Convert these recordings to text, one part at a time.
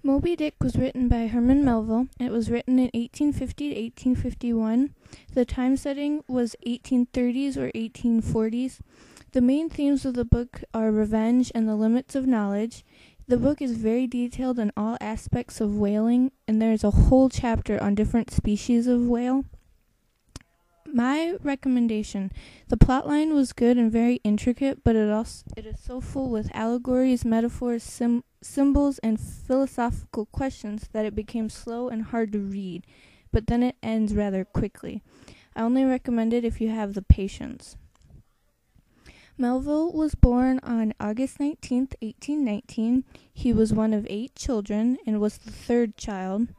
Moby Dick was written by Herman Melville. It was written in 1850 to 1851. The time setting was 1830s or 1840s. The main themes of the book are revenge and the limits of knowledge. The book is very detailed in all aspects of whaling, and there is a whole chapter on different species of whale. My recommendation: the plotline was good and very intricate, but it is so full with allegories, metaphors, symbols, and philosophical questions that it became slow and hard to read, but then it ends rather quickly. I only recommend it if you have the patience. Melville was born on August 19, 1819. He was one of 8 children and was the 3rd child.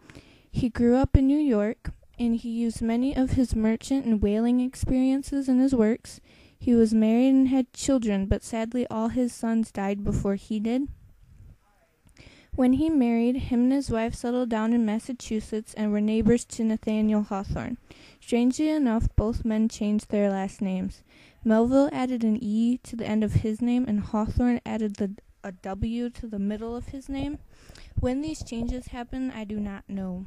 He grew up in New York, and he used many of his merchant and whaling experiences in his works. He was married and had children, but sadly all his sons died before he did. When he married, him and his wife settled down in Massachusetts and were neighbors to Nathaniel Hawthorne. Strangely enough, both men changed their last names. Melville added an E to the end of his name, and Hawthorne added a W to the middle of his name. When these changes happened, I do not know.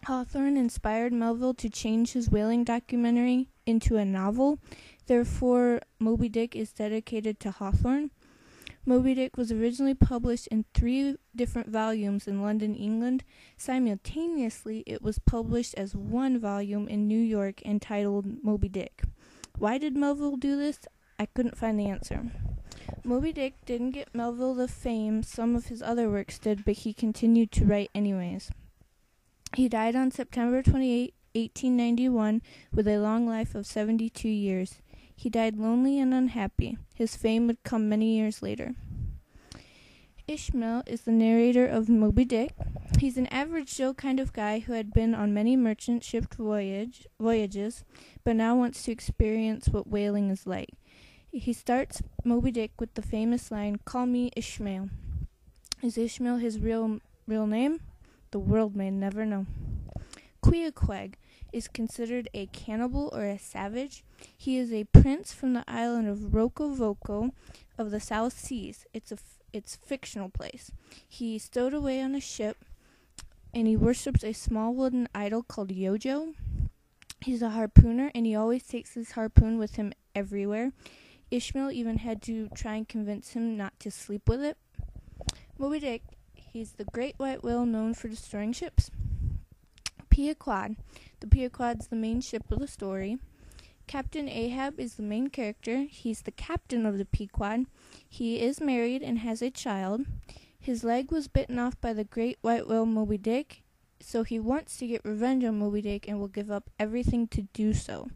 Hawthorne inspired Melville to change his whaling documentary into a novel. Therefore, Moby Dick is dedicated to Hawthorne. Moby Dick was originally published in 3 different volumes in London, England. Simultaneously, it was published as 1 volume in New York entitled Moby Dick. Why did Melville do this? I couldn't find the answer. Moby Dick didn't get Melville the fame some of his other works did, but he continued to write anyways. He died on September 28, 1891, with a long life of 72 years. He died lonely and unhappy. His fame would come many years later. Ishmael is the narrator of Moby Dick. He's an average Joe kind of guy who had been on many merchant ship voyages, but now wants to experience what whaling is like. He starts Moby Dick with the famous line, "Call me Ishmael." Is Ishmael his real name? The world may never know. Queequeg is considered a cannibal or a savage. He is a prince from the island of Rokovoko of the South Seas. It's fictional place. He's stowed away on a ship, and he worships a small wooden idol called Yojo. He's a harpooner, and he always takes his harpoon with him everywhere. Ishmael even had to try and convince him not to sleep with it. Moby Dick, he's the great white whale known for destroying ships. Pequod. The Pequod's the main ship of the story. Captain Ahab is the main character. He's the captain of the Pequod. He is married and has a child. His leg was bitten off by the great white whale Moby Dick, so he wants to get revenge on Moby Dick and will give up everything to do so.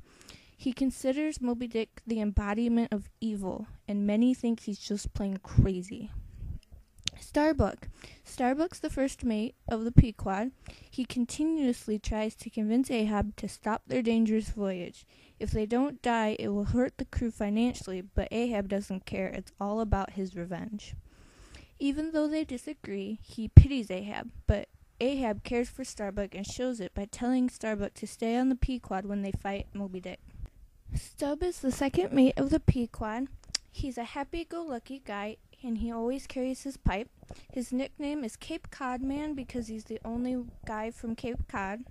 He considers Moby Dick the embodiment of evil, and many think he's just plain crazy. Starbuck. Starbuck's the first mate of the Pequod. He continuously tries to convince Ahab to stop their dangerous voyage. If they don't die, it will hurt the crew financially, but Ahab doesn't care. It's all about his revenge. Even though they disagree, he pities Ahab, but Ahab cares for Starbuck and shows it by telling Starbuck to stay on the Pequod when they fight Moby Dick. Stubb is the second mate of the Pequod. He's a happy-go-lucky guy, and he always carries his pipe. His nickname is Cape Cod Man because he's the only guy from Cape Cod.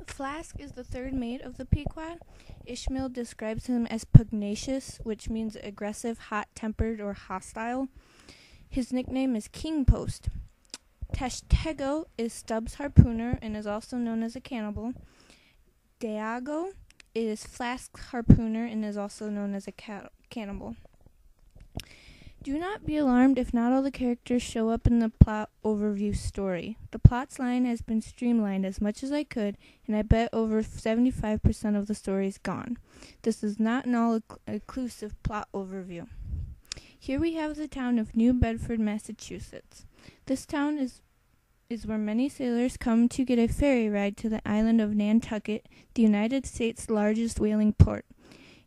Flask is the third mate of the Pequod. Ishmael describes him as pugnacious, which means aggressive, hot-tempered, or hostile. His nickname is King Post. Tashtego is Stubb's harpooner and is also known as a cannibal. Dago is Flask's harpooner and is also known as a cannibal. Do not be alarmed if not all the characters show up in the plot overview story. The plot's line has been streamlined as much as I could, and I bet over 75% of the story is gone. This is not an all-inclusive plot overview. Here we have the town of New Bedford, Massachusetts. This town is where many sailors come to get a ferry ride to the island of Nantucket, the United States' largest whaling port.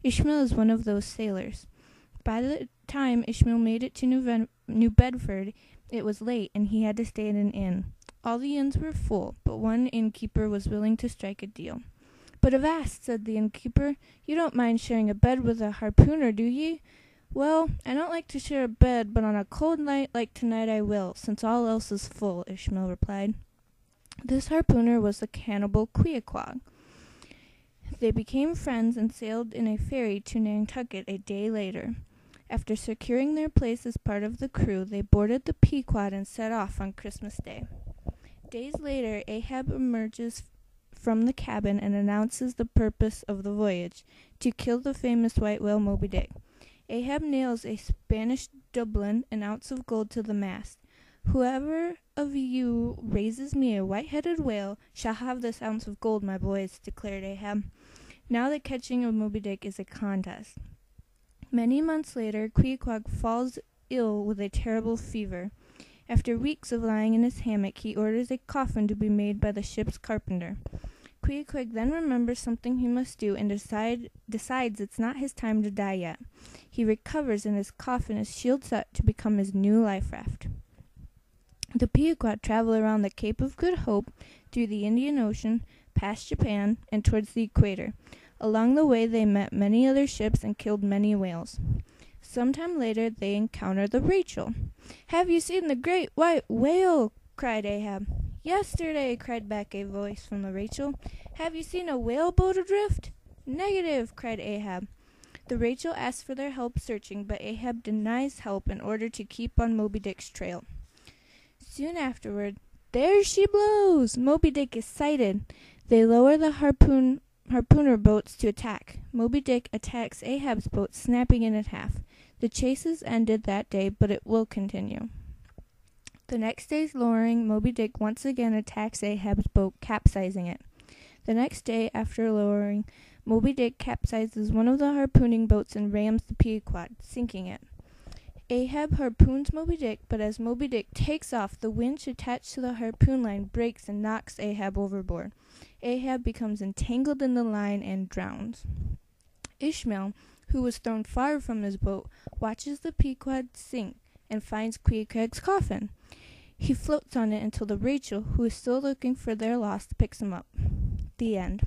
Ishmael is one of those sailors. By the time Ishmael made it to New Bedford, it was late and he had to stay in an inn. All the inns were full, but one innkeeper was willing to strike a deal. "But avast," said the innkeeper, "you don't mind sharing a bed with a harpooner, do ye?" "Well, I don't like to share a bed, but on a cold night like tonight I will, since all else is full," Ishmael replied. This harpooner was the cannibal Queequeg. They became friends and sailed in a ferry to Nantucket a day later. After securing their place as part of the crew, they boarded the Pequod and set off on Christmas Day. Days later, Ahab emerges from the cabin and announces the purpose of the voyage, to kill the famous white whale Moby Dick. Ahab nails a Spanish doubloon, an ounce of gold, to the mast. "Whoever of you raises me a white-headed whale shall have this ounce of gold, my boys," declared Ahab. Now the catching of Moby Dick is a contest. Many months later, Queequeg falls ill with a terrible fever. After weeks of lying in his hammock, he orders a coffin to be made by the ship's carpenter. Queequeg then remembers something he must do and decides it's not his time to die yet. He recovers and his coffin is shields up to become his new life raft. The Pequod travel around the Cape of Good Hope, through the Indian Ocean, past Japan, and towards the equator. Along the way they met many other ships and killed many whales. Sometime later they encounter the Rachel. "Have you seen the great white whale?" cried Ahab. "Yesterday," cried back a voice from the Rachel. "Have you seen a whaleboat adrift?" "Negative," cried Ahab. The Rachel asks for their help searching, but Ahab denies help in order to keep on Moby Dick's trail. Soon afterward, there she blows! Moby Dick is sighted. They lower the harpooner boats to attack. Moby Dick attacks Ahab's boat, snapping it in half. The chase is ended that day, but it will continue. The next day's lowering, Moby Dick once again attacks Ahab's boat, capsizing it. The next day, after lowering, Moby Dick capsizes one of the harpooning boats and rams the Pequod, sinking it. Ahab harpoons Moby Dick, but as Moby Dick takes off, the winch attached to the harpoon line breaks and knocks Ahab overboard. Ahab becomes entangled in the line and drowns. Ishmael, who was thrown far from his boat, watches the Pequod sink and finds Queequeg's coffin. He floats on it until the Rachel, who is still looking for their lost, picks him up. The end.